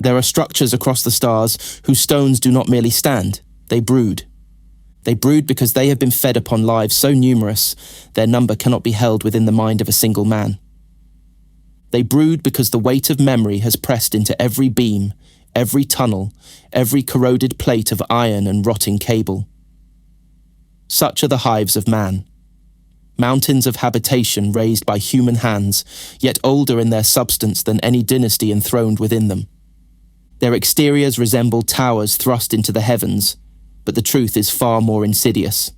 There are structures across the stars whose stones do not merely stand, they brood. They brood because they have been fed upon lives so numerous, their number cannot be held within the mind of a single man. They brood because the weight of memory has pressed into every beam, every tunnel, every corroded plate of iron and rotting cable. Such are the hives of man. Mountains of habitation raised by human hands, yet older in their substance than any dynasty enthroned within them. Their exteriors resemble towers thrust into the heavens, but the truth is far more insidious.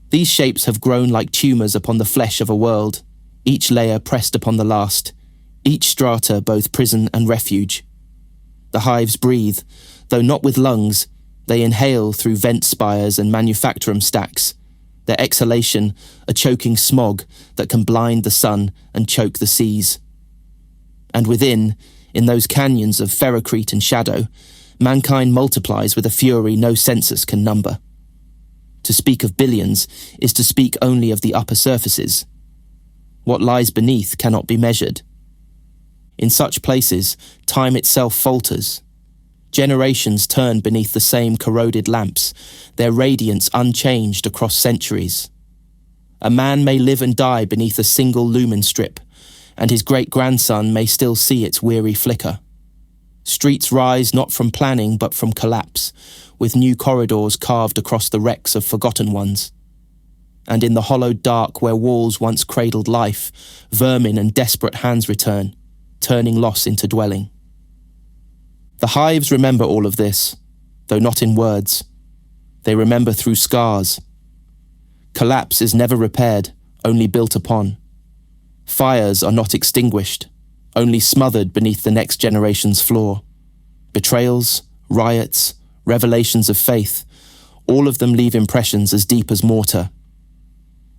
These shapes have grown like tumours upon the flesh of a world, each layer pressed upon the last, each strata both prison and refuge. The hives breathe, though not with lungs, they inhale through vent spires and manufactorum stacks, their exhalation a choking smog that can blind the sun and choke the seas. And within, in those canyons of ferrocrete and shadow, mankind multiplies with a fury no census can number. To speak of billions is to speak only of the upper surfaces. What lies beneath cannot be measured. In such places, time itself falters. Generations turn beneath the same corroded lamps, their radiance unchanged across centuries. A man may live and die beneath a single lumen strip, and his great-grandson may still see its weary flicker. Streets rise not from planning but from collapse, with new corridors carved across the wrecks of forgotten ones. And in the hollowed dark where walls once cradled life, vermin and desperate hands return, turning loss into dwelling. The hives remember all of this, though not in words. They remember through scars. Collapse is never repaired, only built upon. Fires are not extinguished, only smothered beneath the next generation's floor. Betrayals, riots, revelations of faith, all of them leave impressions as deep as mortar.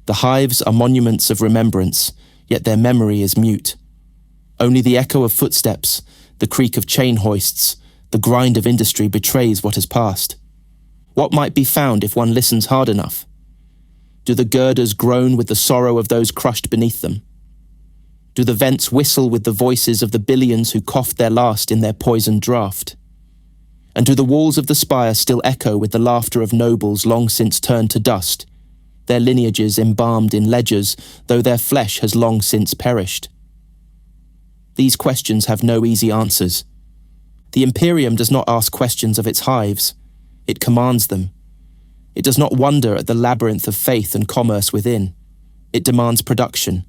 The hives are monuments of remembrance, yet their memory is mute. Only the echo of footsteps, the creak of chain hoists, the grind of industry betrays what has passed. What might be found if one listens hard enough? Do the girders groan with the sorrow of those crushed beneath them? Do the vents whistle with the voices of the billions who coughed their last in their poisoned draught? And do the walls of the spire still echo with the laughter of nobles long since turned to dust, their lineages embalmed in ledgers, though their flesh has long since perished? These questions have no easy answers. The Imperium does not ask questions of its hives. It commands them. It does not wonder at the labyrinth of faith and commerce within. It demands production,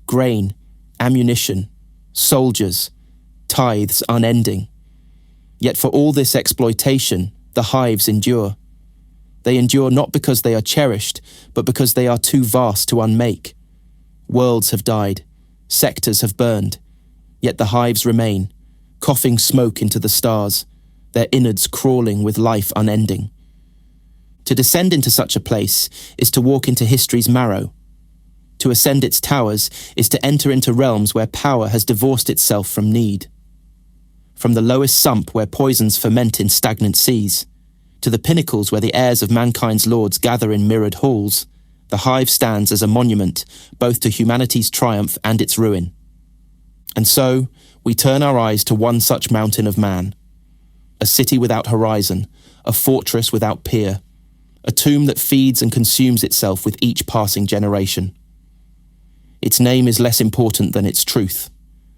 grain, ammunition, soldiers, tithes unending. Yet for all this exploitation, the hives endure. They endure not because they are cherished, but because they are too vast to unmake. Worlds have died, sectors have burned, yet the hives remain, coughing smoke into the stars, their innards crawling with life unending. To descend into such a place is to walk into history's marrow. To ascend its towers is to enter into realms where power has divorced itself from need. From the lowest sump where poisons ferment in stagnant seas, to the pinnacles where the heirs of mankind's lords gather in mirrored halls, the hive stands as a monument both to humanity's triumph and its ruin. And so, we turn our eyes to one such mountain of man. A city without horizon, a fortress without peer, a tomb that feeds and consumes itself with each passing generation. Its name is less important than its truth.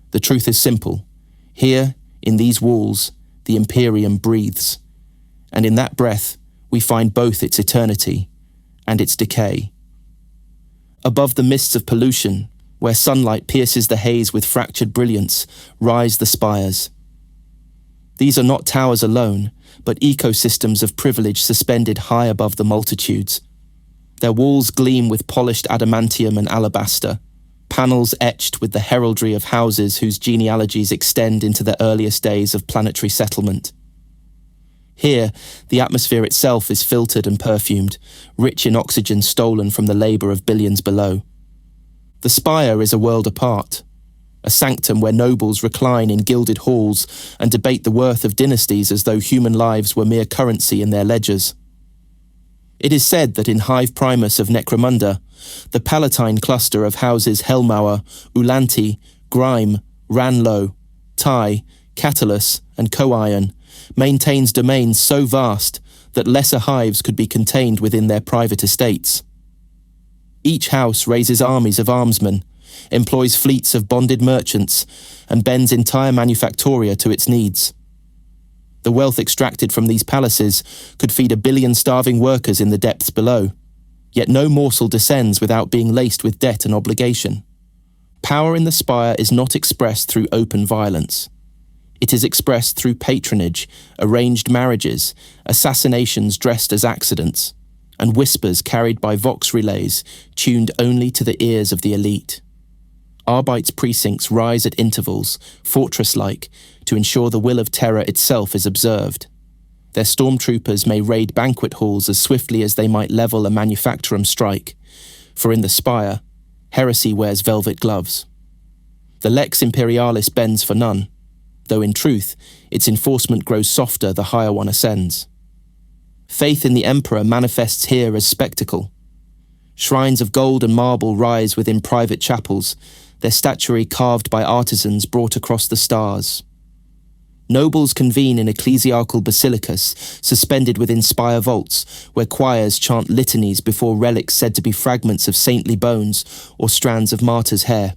The truth is simple. Here, in these walls, the Imperium breathes. And in that breath, we find both its eternity and its decay. Above the mists of pollution, where sunlight pierces the haze with fractured brilliance, rise the spires. These are not towers alone, but ecosystems of privilege suspended high above the multitudes. Their walls gleam with polished adamantium and alabaster, panels etched with the heraldry of houses whose genealogies extend into the earliest days of planetary settlement. Here, the atmosphere itself is filtered and perfumed, rich in oxygen stolen from the labour of billions below. The spire is a world apart, a sanctum where nobles recline in gilded halls and debate the worth of dynasties as though human lives were mere currency in their ledgers. It is said that in Hive Primus of Necromunda, the Palatine cluster of houses Helmauer, Ulanti, Grime, Ranlow, Tai, Catullus, and Coion, maintains domains so vast that lesser hives could be contained within their private estates. Each house raises armies of armsmen, employs fleets of bonded merchants, and bends entire manufactoria to its needs. The wealth extracted from these palaces could feed 1 billion starving workers in the depths below, yet no morsel descends without being laced with debt and obligation. Power in the Spire is not expressed through open violence. It is expressed through patronage, arranged marriages, assassinations dressed as accidents, and whispers carried by vox relays tuned only to the ears of the elite. Arbite's precincts rise at intervals, fortress-like, to ensure the will of terror itself is observed. Their stormtroopers may raid banquet halls as swiftly as they might level a manufactorum strike, for in the Spire, heresy wears velvet gloves. The lex imperialis bends for none, though in truth, its enforcement grows softer the higher one ascends. Faith in the emperor manifests here as spectacle. Shrines of gold and marble rise within private chapels, their statuary carved by artisans brought across the stars. Nobles convene in ecclesiarchal basilicas, suspended within spire vaults, where choirs chant litanies before relics said to be fragments of saintly bones or strands of martyrs' hair.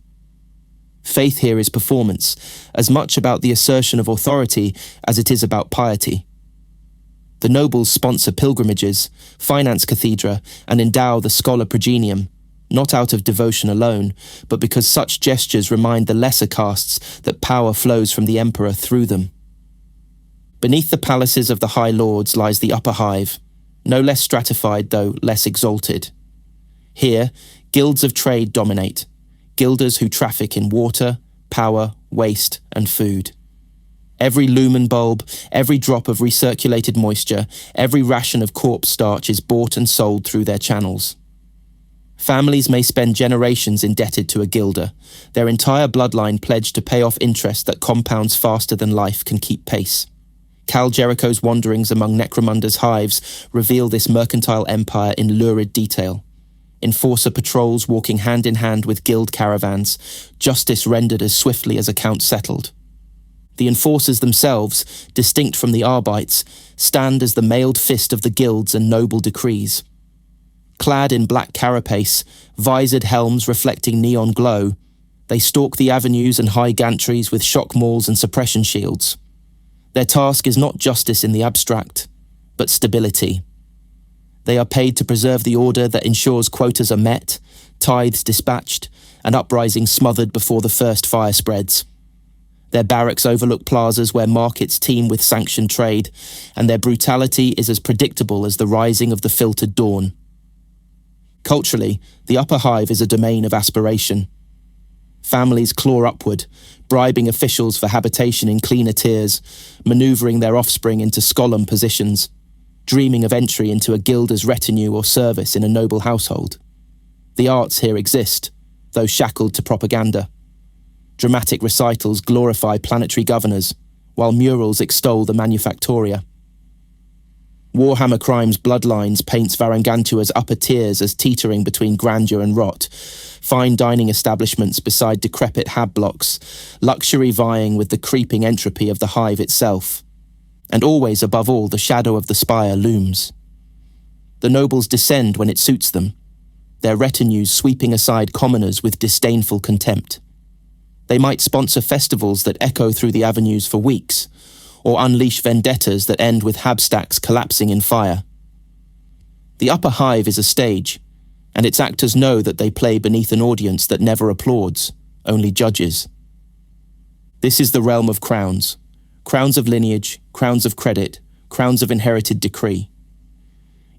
Faith here is performance, as much about the assertion of authority as it is about piety. The nobles sponsor pilgrimages, finance cathedra, and endow the scholar progenium, not out of devotion alone, but because such gestures remind the lesser castes that power flows from the emperor through them. Beneath the palaces of the High Lords lies the upper hive, no less stratified though less exalted. Here, guilds of trade dominate, guilders who traffic in water, power, waste, and food. Every lumen bulb, every drop of recirculated moisture, every ration of corpse starch is bought and sold through their channels. Families may spend generations indebted to a guilder, their entire bloodline pledged to pay off interest that compounds faster than life can keep pace. Cal Jericho's wanderings among Necromunda's hives reveal this mercantile empire in lurid detail. Enforcer patrols walking hand in hand with guild caravans, justice rendered as swiftly as accounts settled. The enforcers themselves, distinct from the Arbites, stand as the mailed fist of the guilds and noble decrees. Clad in black carapace, visored helms reflecting neon glow, they stalk the avenues and high gantries with shock mauls and suppression shields. Their task is not justice in the abstract, but stability. They are paid to preserve the order that ensures quotas are met, tithes dispatched, and uprisings smothered before the first fire spreads. Their barracks overlook plazas where markets teem with sanctioned trade, and their brutality is as predictable as the rising of the filtered dawn. Culturally, the upper hive is a domain of aspiration. Families claw upward, bribing officials for habitation in cleaner tiers, manoeuvring their offspring into scolum positions, dreaming of entry into a guilder's retinue or service in a noble household. The arts here exist, though shackled to propaganda. Dramatic recitals glorify planetary governors, while murals extol the manufactoria. Warhammer Crime's Bloodlines paints Varangantua's upper tiers as teetering between grandeur and rot, fine dining establishments beside decrepit hab blocks, luxury vying with the creeping entropy of the hive itself. And always above all, the shadow of the spire looms. The nobles descend when it suits them, their retinues sweeping aside commoners with disdainful contempt. They might sponsor festivals that echo through the avenues for weeks, or unleash vendettas that end with habstacks collapsing in fire. The upper hive is a stage, and its actors know that they play beneath an audience that never applauds, only judges. This is the realm of crowns. Crowns of lineage, crowns of credit, crowns of inherited decree.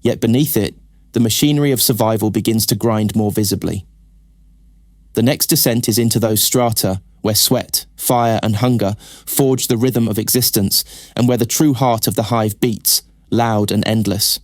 Yet beneath it, the machinery of survival begins to grind more visibly. The next descent is into those strata where sweat, fire, and hunger forge the rhythm of existence, and where the true heart of the hive beats, loud and endless.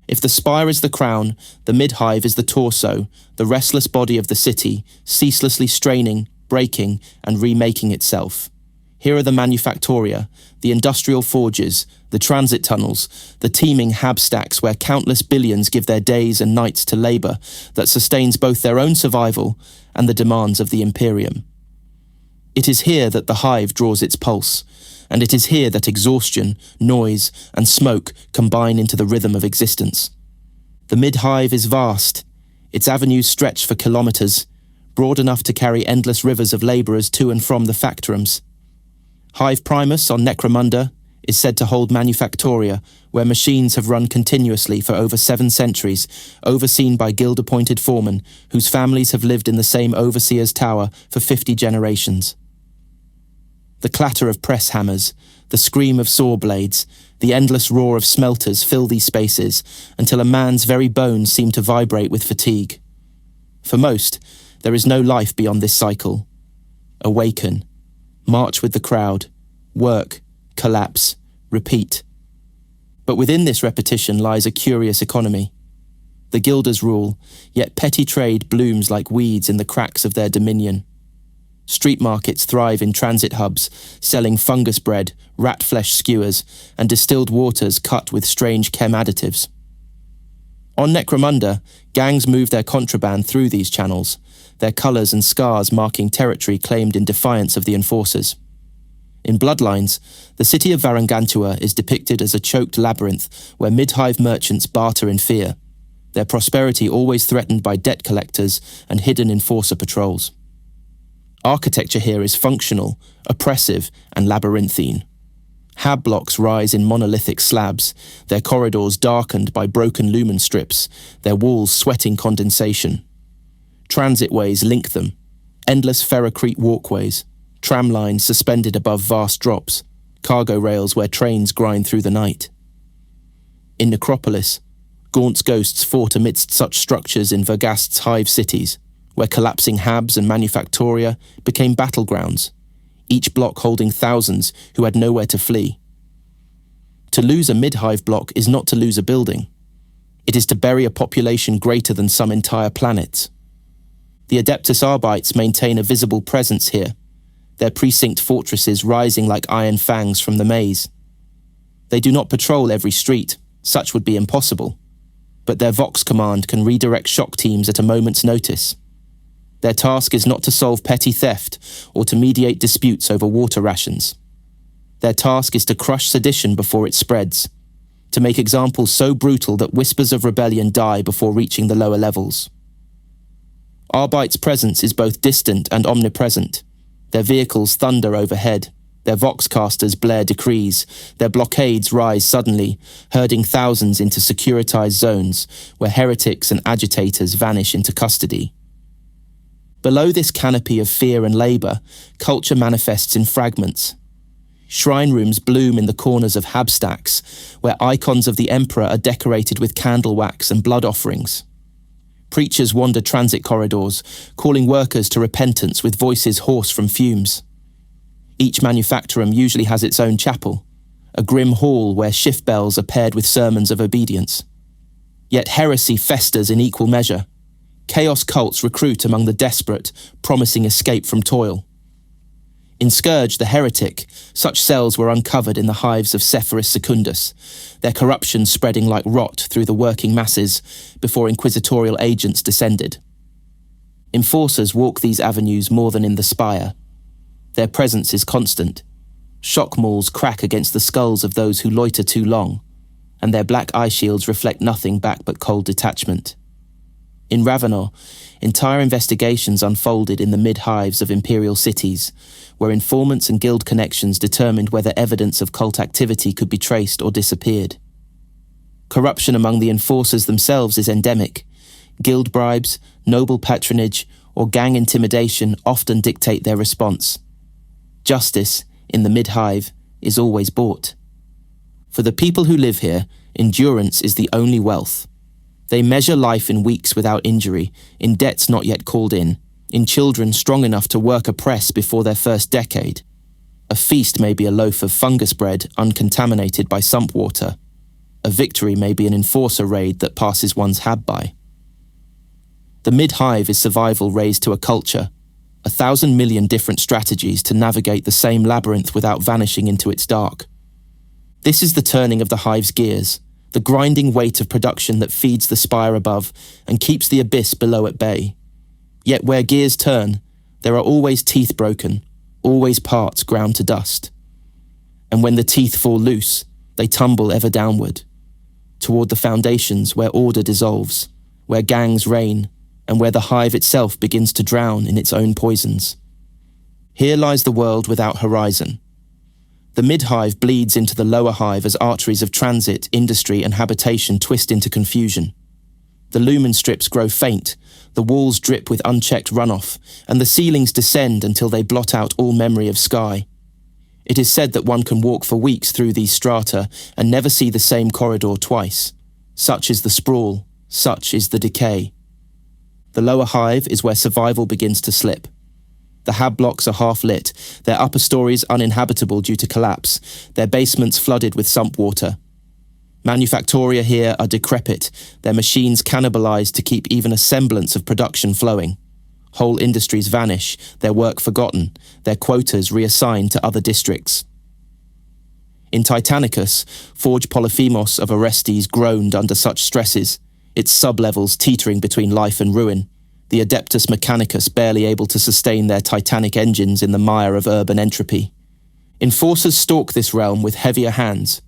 If the spire is the crown, the mid-hive is the torso, the restless body of the city, ceaselessly straining, breaking, and remaking itself. Here are the manufactoria, the industrial forges, the transit tunnels, the teeming habstacks where countless billions give their days and nights to labour that sustains both their own survival and the demands of the Imperium. It is here that the hive draws its pulse, and it is here that exhaustion, noise, and smoke combine into the rhythm of existence. The mid-hive is vast. Its avenues stretch for kilometres, broad enough to carry endless rivers of labourers to and from the factorums. Hive Primus on Necromunda is said to hold manufactoria, where machines have run continuously for over 7 centuries, overseen by guild-appointed foremen, whose families have lived in the same overseer's tower for 50 generations. The clatter of press hammers, the scream of saw blades, the endless roar of smelters fill these spaces until a man's very bones seem to vibrate with fatigue. For most, there is no life beyond this cycle. Awaken, march with the crowd, work, collapse, repeat. But within this repetition lies a curious economy. The guilders rule, yet petty trade blooms like weeds in the cracks of their dominion. Street markets thrive in transit hubs, selling fungus bread, rat flesh skewers, and distilled waters cut with strange chem additives. On Necromunda, gangs move their contraband through these channels, their colours and scars marking territory claimed in defiance of the enforcers. In Bloodlines, the city of Varangantua is depicted as a choked labyrinth where mid-hive merchants barter in fear, their prosperity always threatened by debt collectors and hidden enforcer patrols. Architecture here is functional, oppressive, and labyrinthine. Hab blocks rise in monolithic slabs, their corridors darkened by broken lumen strips, their walls sweating condensation. Transitways link them, endless ferrocrete walkways, tram lines suspended above vast drops, cargo rails where trains grind through the night. In Necropolis, Gaunt's ghosts fought amidst such structures in Vergast's hive cities, where collapsing habs and manufactoria became battlegrounds, each block holding thousands who had nowhere to flee. To lose a mid-hive block is not to lose a building. It is to bury a population greater than some entire planets. The Adeptus Arbites maintain a visible presence here, their precinct fortresses rising like iron fangs from the maze. They do not patrol every street, such would be impossible, but their Vox command can redirect shock teams at a moment's notice. Their task is not to solve petty theft or to mediate disputes over water rations. Their task is to crush sedition before it spreads, to make examples so brutal that whispers of rebellion die before reaching the lower levels. Arbite's presence is both distant and omnipresent. Their vehicles thunder overhead, their voxcasters blare decrees, their blockades rise suddenly, herding thousands into securitized zones where heretics and agitators vanish into custody. Below this canopy of fear and labour, culture manifests in fragments. Shrine rooms bloom in the corners of habstacks, where icons of the emperor are decorated with candle wax and blood offerings. Preachers wander transit corridors, calling workers to repentance with voices hoarse from fumes. Each manufactorum usually has its own chapel, a grim hall where shift bells are paired with sermons of obedience. Yet heresy festers in equal measure. Chaos cults recruit among the desperate, promising escape from toil. In Scourge the Heretic, such cells were uncovered in the hives of Sepphoris Secundus, their corruption spreading like rot through the working masses before inquisitorial agents descended. Enforcers walk these avenues more than in the Spire. Their presence is constant. Shock mauls crack against the skulls of those who loiter too long, and their black eye shields reflect nothing back but cold detachment. In Ravenor, entire investigations unfolded in the mid-hives of Imperial Cities, where informants and guild connections determined whether evidence of cult activity could be traced or disappeared. Corruption among the enforcers themselves is endemic. Guild bribes, noble patronage, or gang intimidation often dictate their response. Justice, in the mid-hive, is always bought. For the people who live here, endurance is the only wealth. They measure life in weeks without injury, in debts not yet called in children strong enough to work a press before their first decade. A feast may be a loaf of fungus bread uncontaminated by sump water. A victory may be an enforcer raid that passes one's hab by. The mid-hive is survival raised to a culture, 1,000 million different strategies to navigate the same labyrinth without vanishing into its dark. This is the turning of the hive's gears, the grinding weight of production that feeds the spire above and keeps the abyss below at bay. Yet where gears turn, there are always teeth broken, always parts ground to dust. and when the teeth fall loose, they tumble ever downward, toward the foundations where order dissolves, where gangs reign, and where the hive itself begins to drown in its own poisons. Here lies the world without horizon. The mid-hive bleeds into the lower hive as arteries of transit, industry, and habitation twist into confusion. The lumen strips grow faint, the walls drip with unchecked runoff, and the ceilings descend until they blot out all memory of sky. It is said that one can walk for weeks through these strata and never see the same corridor twice. Such is the sprawl, such is the decay. The lower hive is where survival begins to slip. The hab blocks are half-lit, their upper stories uninhabitable due to collapse, their basements flooded with sump water. Manufactoria here are decrepit, their machines cannibalized to keep even a semblance of production flowing. Whole industries vanish, their work forgotten, their quotas reassigned to other districts. In Titanicus, Forge Polyphemos of Orestes groaned under such stresses, its sub-levels teetering between life and ruin, the Adeptus Mechanicus barely able to sustain their titanic engines in the mire of urban entropy. Enforcers stalk this realm with heavier hands.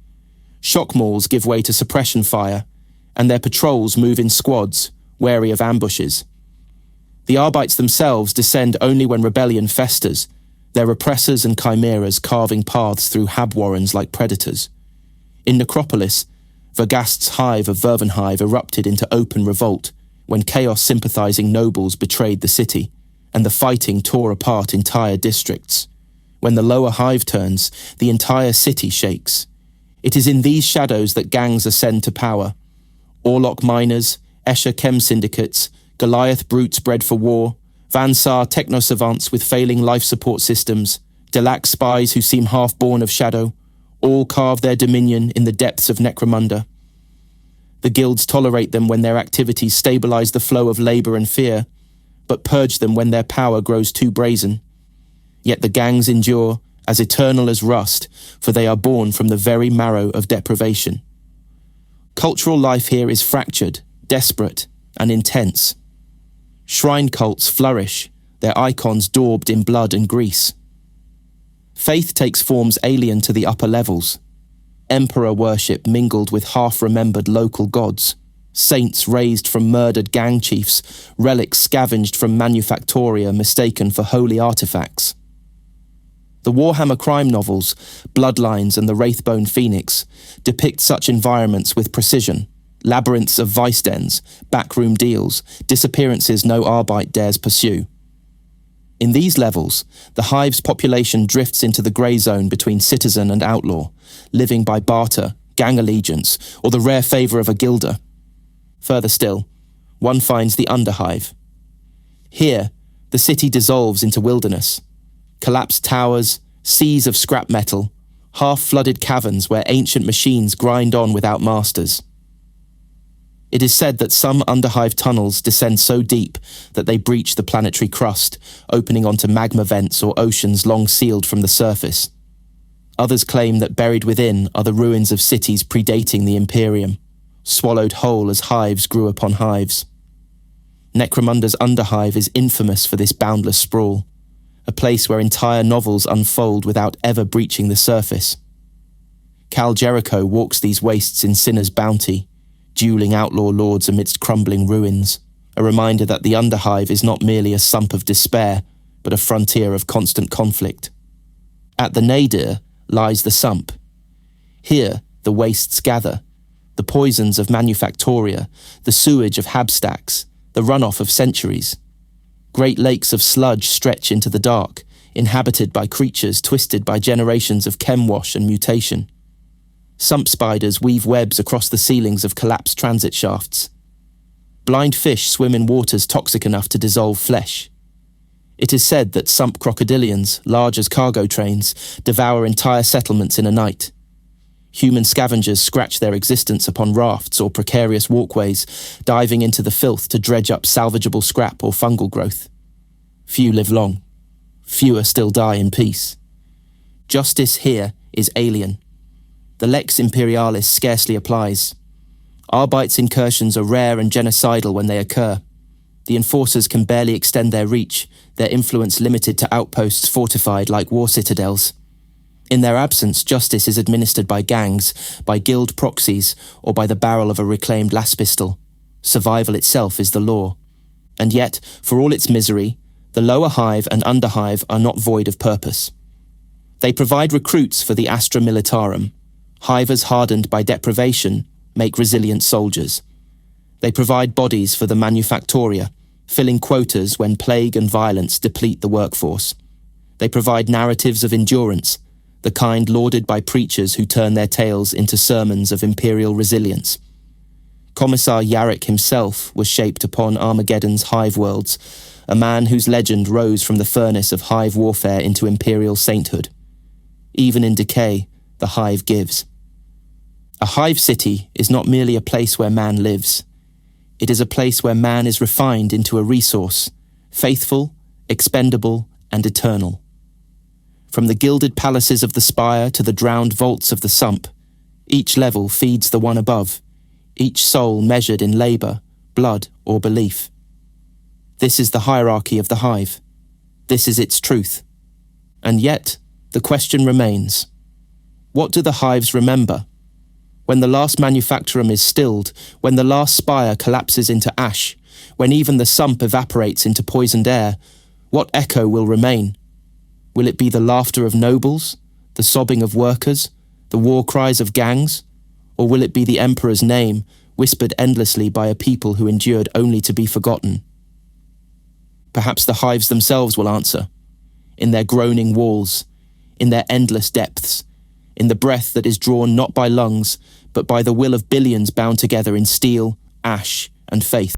Shock mauls give way to suppression fire, and their patrols move in squads, wary of ambushes. The Arbites themselves descend only when rebellion festers, their repressors and chimeras carving paths through hab warrens like predators. In Necropolis, Vergast's hive of Vervenhive erupted into open revolt, when chaos-sympathizing nobles betrayed the city, and the fighting tore apart entire districts. When the lower hive turns, the entire city shakes. It is in these shadows that gangs ascend to power. Orlok miners, Escher chem syndicates, Goliath brutes bred for war, Vansar techno-savants with failing life support systems, Delac spies who seem half-born of shadow, all carve their dominion in the depths of Necromunda. The guilds tolerate them when their activities stabilize the flow of labor and fear, but purge them when their power grows too brazen. Yet the gangs endure, as eternal as rust, for they are born from the very marrow of deprivation. Cultural life here is fractured, desperate, and intense. Shrine cults flourish, their icons daubed in blood and grease. Faith takes forms alien to the upper levels. Emperor worship mingled with half-remembered local gods, saints raised from murdered gang chiefs, relics scavenged from manufactoria mistaken for holy artifacts. The Warhammer crime novels, Bloodlines and the Wraithbone Phoenix, depict such environments with precision, labyrinths of vice dens, backroom deals, disappearances no Arbite dares pursue. In these levels, the hive's population drifts into the grey zone between citizen and outlaw, living by barter, gang allegiance, or the rare favour of a guilder. Further still, one finds the Underhive. Here, the city dissolves into wilderness. Collapsed towers, seas of scrap metal, half-flooded caverns where ancient machines grind on without masters. It is said that some Underhive tunnels descend so deep that they breach the planetary crust, opening onto magma vents or oceans long sealed from the surface. Others claim that buried within are the ruins of cities predating the Imperium, swallowed whole as hives grew upon hives. Necromunda's Underhive is infamous for this boundless sprawl, a place where entire novels unfold without ever breaching the surface. Cal Jericho walks these wastes in Sinner's bounty, dueling outlaw lords amidst crumbling ruins, a reminder that the Underhive is not merely a sump of despair, but a frontier of constant conflict. At the nadir lies the sump. Here, the wastes gather, the poisons of manufactoria, the sewage of habstacks, the runoff of centuries. Great lakes of sludge stretch into the dark, inhabited by creatures twisted by generations of chemwash and mutation. Sump spiders weave webs across the ceilings of collapsed transit shafts. Blind fish swim in waters toxic enough to dissolve flesh. It is said that sump crocodilians, large as cargo trains, devour entire settlements in a night. Human scavengers scratch their existence upon rafts or precarious walkways, diving into the filth to dredge up salvageable scrap or fungal growth. Few live long. Fewer still die in peace. Justice here is alien. The lex imperialis scarcely applies. Arbite's incursions are rare and genocidal when they occur. The enforcers can barely extend their reach, their influence limited to outposts fortified like war citadels. In their absence, justice is administered by gangs, by guild proxies, or by the barrel of a reclaimed las pistol. Survival itself is the law. And yet, for all its misery, the lower hive and underhive are not void of purpose. They provide recruits for the astra militarum. Hivers hardened by deprivation make resilient soldiers. They provide bodies for the manufactoria, filling quotas when plague and violence deplete the workforce. They provide narratives of endurance, the kind lauded by preachers who turn their tales into sermons of imperial resilience. Commissar Yarrick himself was shaped upon Armageddon's hive worlds, a man whose legend rose from the furnace of hive warfare into imperial sainthood. Even in decay, the hive gives. A hive city is not merely a place where man lives. It is a place where man is refined into a resource, faithful, expendable, and eternal. From the gilded palaces of the Spire to the drowned vaults of the sump, each level feeds the one above, each soul measured in labour, blood, or belief. This is the hierarchy of the hive. This is its truth. And yet, the question remains, what do the hives remember? When the last manufactorum is stilled, when the last spire collapses into ash, when even the sump evaporates into poisoned air, what echo will remain? Will it be the laughter of nobles, the sobbing of workers, the war cries of gangs? Or will it be the emperor's name, whispered endlessly by a people who endured only to be forgotten? Perhaps the hives themselves will answer, in their groaning walls, in their endless depths, in the breath that is drawn not by lungs, but by the will of billions bound together in steel, ash, and faith.